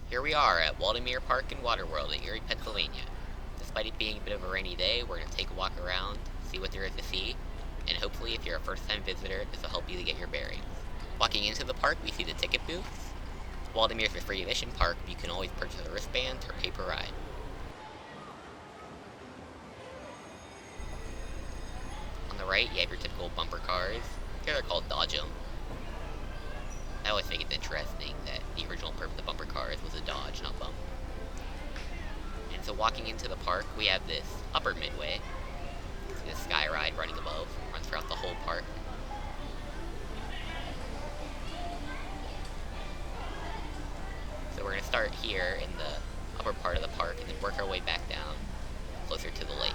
Here we are at Waldameer Park and Water World in Erie, Pennsylvania. Despite it being a bit of a rainy day, we're going to take a walk around, see what there is to see, and hopefully if you're a first-time visitor, this will help you to get your bearings. Walking into the park, we see the ticket booths. Waldameer is a free admission park, but you can always purchase a wristband or pay per ride. On the right, you have your typical bumper cars. Here they're called Dodge 'em. I always think it's interesting that the original purpose of bumper cars was a dodge, not bump. And so walking into the park, we have this upper Midway. You see the sky ride running above, runs throughout the whole park. So we're going to start here in the upper part of the park and then work our way back down, closer to the lake.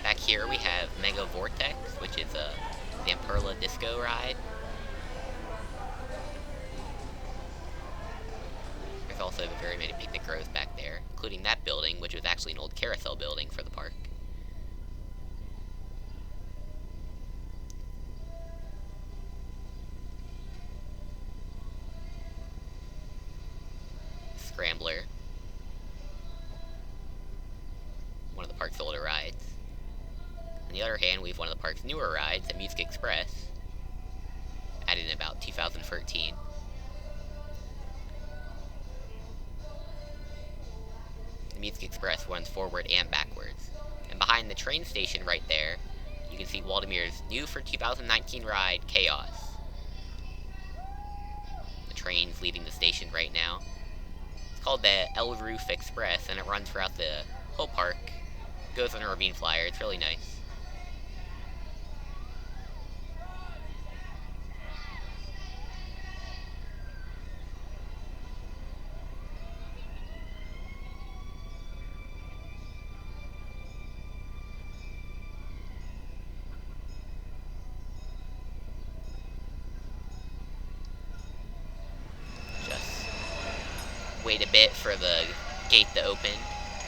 Back here we have Mega Vortex, which is a Zamperla disco ride. There's also very many picnic rows back there, including that building, which was actually an old carousel building for the park. Scrambler, one of the park's older rides. On the other hand, we have one of the park's newer rides, Amusement Express, added in about 2013. The Amusement Express runs forward and backwards. And behind the train station right there, you can see Waldameer's new for 2019 ride, Chaos. The train's leaving the station right now. It's called the El Roof Express, and it runs throughout the whole park. It goes on a Ravine flyer, it's really nice. Wait a bit for the gate to open.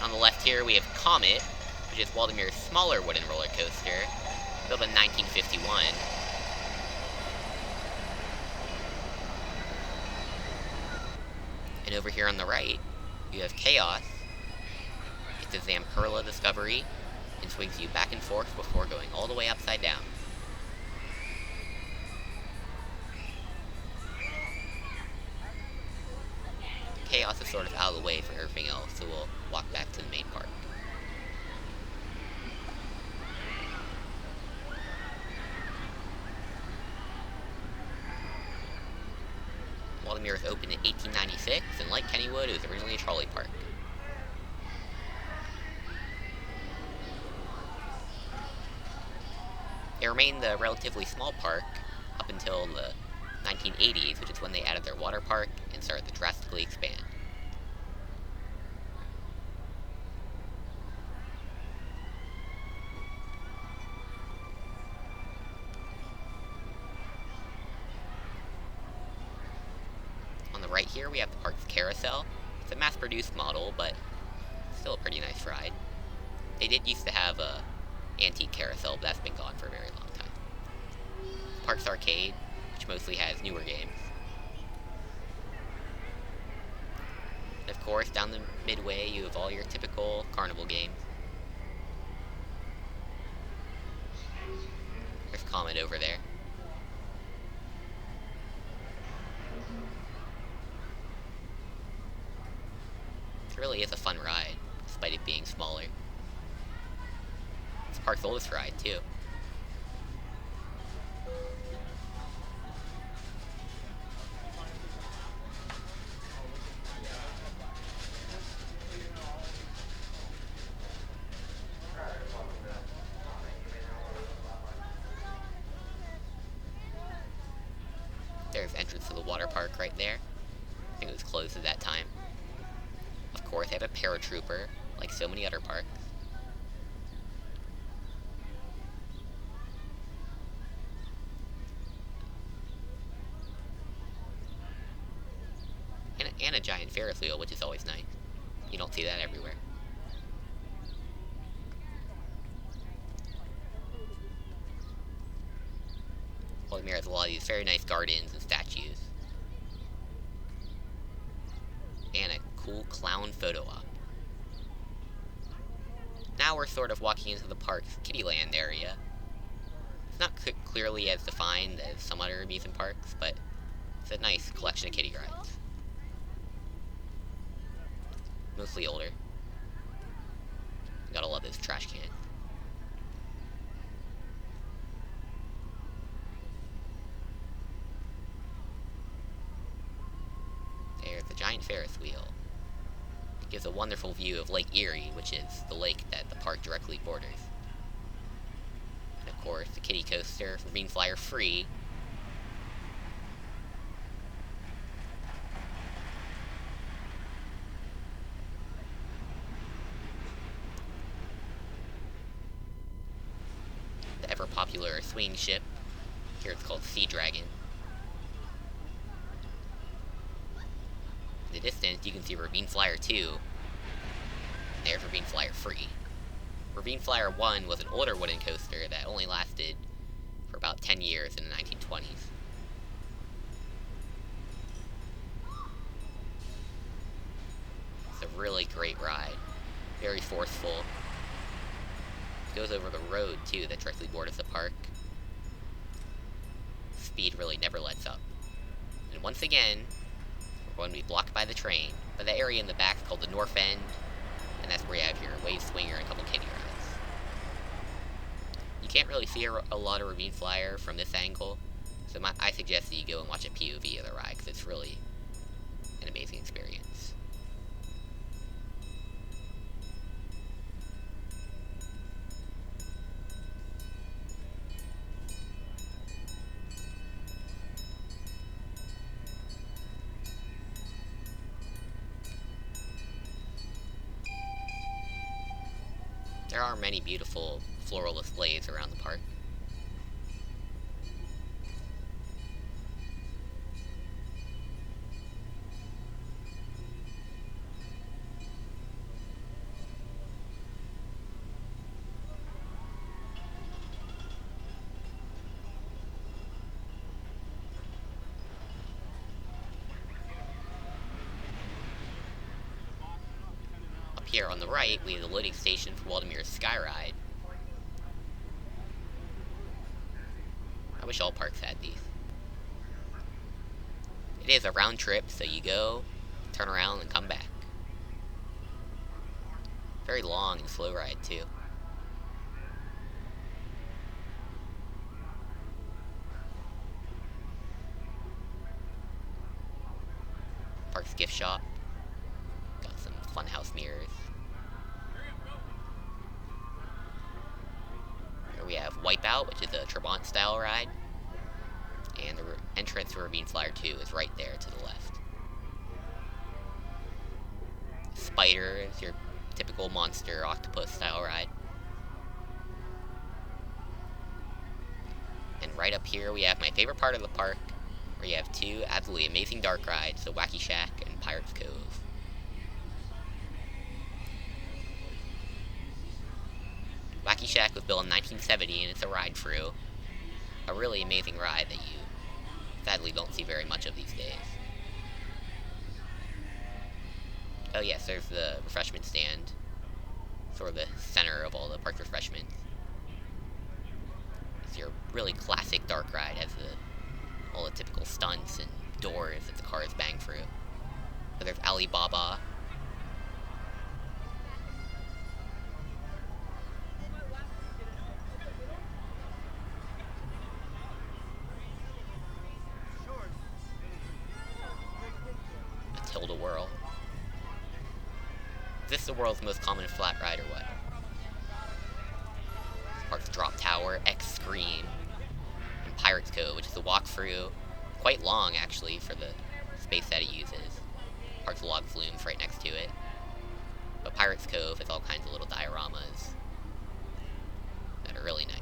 On the left here we have Comet, which is Waldameer's smaller wooden roller coaster, built in 1951. And over here on the right, you have Chaos. It's a Zamperla discovery and swings you back and forth before going all the way upside down. Chaos is sort of out of the way for everything else, so we'll walk back to the main park. Waldameer was opened in 1896, and like Kennywood, it was originally a trolley park. It remained a relatively small park up until the 1980s, which is when they added their water park and started to drastically expand. On the right here we have the park's carousel. It's a mass-produced model, but still a pretty nice ride. They did used to have a antique carousel, but that's been gone for a very long time. The park's arcade, which mostly has newer games. And of course, down the Midway, you have all your typical carnival games. There's Comet over there. It really is a fun ride, despite it being smaller. It's the park's oldest ride, too. There's entrance to the water park right there. I think it was closed at that time. Of course, they have a paratrooper, like so many other parks. And a giant Ferris wheel, which is always nice. You don't see that everywhere. Waldameer has a lot of these very nice gardens and statues. And a cool clown photo op. Now we're sort of walking into the park's Kiddieland area. It's not clearly as defined as some other amusement parks, but it's a nice collection of kiddie rides. Mostly older. Gotta love those trash cans. There's a giant Ferris wheel. It gives a wonderful view of Lake Erie, which is the lake that the park directly borders. And of course, the kiddie coaster, Ravine Flyer free. The ever-popular swing ship. Here it's called Sea Dragon. In the distance, you can see Ravine Flyer 2. There's Ravine Flyer free. Ravine Flyer 1 was an older wooden coaster that only lasted for about 10 years in the 1920s. It's a really great ride. Very forceful. It goes over the road, too, that directly borders the park. Speed really never lets up. And once again, we're going to be blocked by the train, but the area in the back is called the North End, and that's where you have your wave swinger and a couple kiddie rides. You can't really see a lot of Ravine Flyer from this angle, so I suggest that you go and watch a POV of the ride, because it's really an amazing experience. There are many beautiful floral displays around the park. Here on the right, we have the loading station for Waldameer's Skyride. I wish all parks had these. It is a round trip, so you go, turn around, and come back. Very long and slow ride, too. Park's gift shop. Got some funhouse mirrors. Here we have Wipeout, which is a Trabant style ride. And the entrance to Ravine Flyer 2 is right there to the left. Spider is your typical monster octopus style ride. And right up here we have my favorite part of the park, where you have two absolutely amazing dark rides, the Wacky Shack and Pirates Cove. Wacky Shack was built in 1970 and it's a ride through. A really amazing ride that you sadly don't see very much of these days. Oh yes, there's the refreshment stand. Sort of the center of all the park refreshments. It's your really classic dark ride, has all the typical stunts and doors that the cars bang through. So there's Alibaba. Tilt-A-Whirl. Is this the world's most common flat ride or what? Park's Drop Tower, X Scream, and Pirates Cove, which is a walkthrough, quite long actually for the space that it uses. Park's log flumes right next to it. But Pirates Cove has all kinds of little dioramas that are really nice.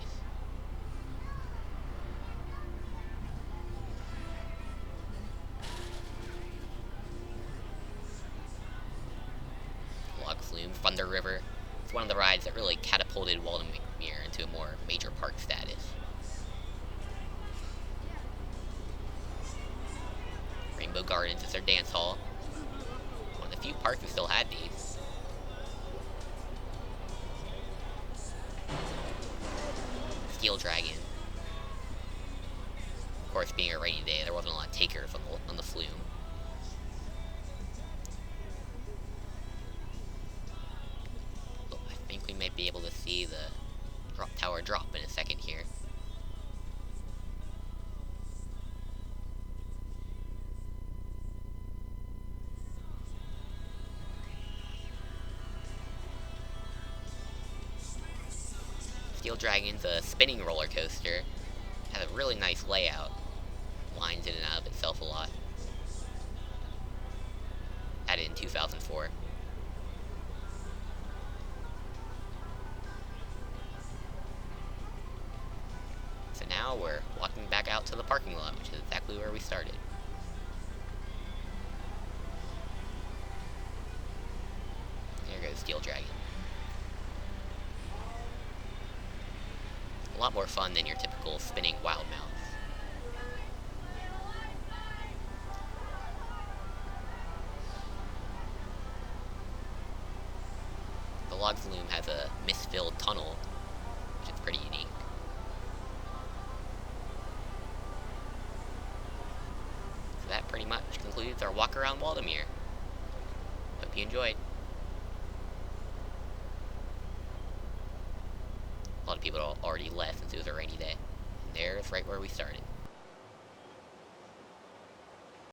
Flume, Thunder River. It's one of the rides that really catapulted Waldameer into a more major park status. Rainbow Gardens is their dance hall. One of the few parks who still had these. Steel Dragon. Of course, being a rainy day, there wasn't a lot of takers on the flume. But I think we might be able to see the drop tower drop in a second here. Steel Dragon's a spinning roller coaster. Has a really nice layout. Lines in and out of itself a lot. Added in 2004. So now we're walking back out to the parking lot, which is exactly where we started. There goes Steel Dragon. A lot more fun than your typical spinning Wild Mouse. The log flume has a mist-filled tunnel, which is pretty unique. So that pretty much concludes our walk around Waldameer. Hope you enjoyed. A lot of people already left since it was a rainy day. And there's right where we started.